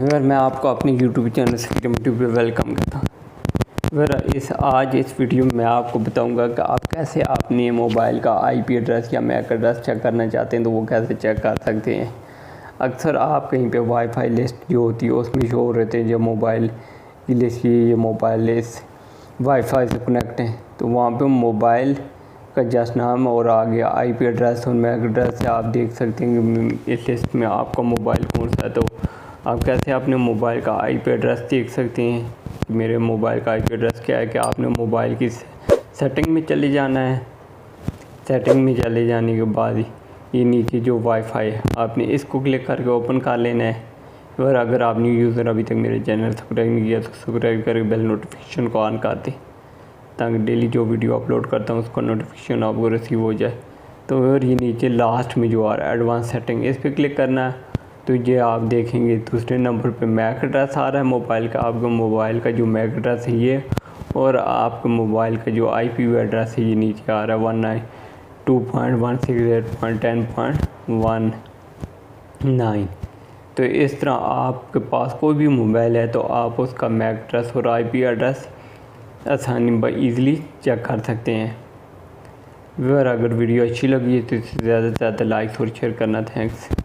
अगर मैं आपको अपने YouTube चैनल सिक्योरिटी पे वेलकम करता हूँ। अगर इस वीडियो में मैं आपको बताऊंगा कि आप कैसे अपने मोबाइल का IP एड्रेस या मैक एड्रेस चेक करना चाहते हैं तो वो कैसे चेक कर सकते हैं। अक्सर आप कहीं पे वाईफाई लिस्ट जो होती है उसमें शो रहते हैं जो मोबाइल की लिस्ट ये मोबाइल लिस्ट वाईफाई से कनेक्ट है, तो वहाँ पे मोबाइल का जस्ट नाम और आगे IP एड्रेस और मैक एड्रेस से आप देख सकते हैं कि इस लिस्ट में आपका मोबाइल कौन सा है। तो आप कैसे अपने मोबाइल का IP एड्रेस देख सकते हैं। मेरे मोबाइल का IP एड्रेस क्या है कि आपने मोबाइल की सेटिंग में चले जाना है। सेटिंग में चले जाने के बाद ये नीचे जो वाईफाई है आपने इसको क्लिक करके ओपन कर लेना है। और अगर आप न्यू यूज़र अभी तक मेरे चैनल सब्सक्राइब नहीं किया तो सब्सक्राइब करके बेल नोटिफिकेशन को ऑन कर दें ताकि डेली जो वीडियो अपलोड करता हूँ उसका नोटिफिकेशन आपको रिसीव हो जाए। तो और ये नीचे लास्ट में जो आ रहा है एडवांस सेटिंग, इस पर क्लिक करना है। तो ये आप देखेंगे दूसरे नंबर पे मैक एड्रेस आ रहा है मोबाइल का। आपका मोबाइल का जो मैक एड्रेस है ये, और आपके मोबाइल का जो IP एड्रेस है ये नीचे आ रहा है 192.168.10.19। तो इस तरह आपके पास कोई भी मोबाइल है तो आप उसका मैक एड्रेस और IP एड्रेस आसानी ईज़िली चेक कर सकते हैं। अगर वीडियो अच्छी लगी है तो इसे ज़्यादा से ज़्यादा लाइक और शेयर करना। थैंक्स।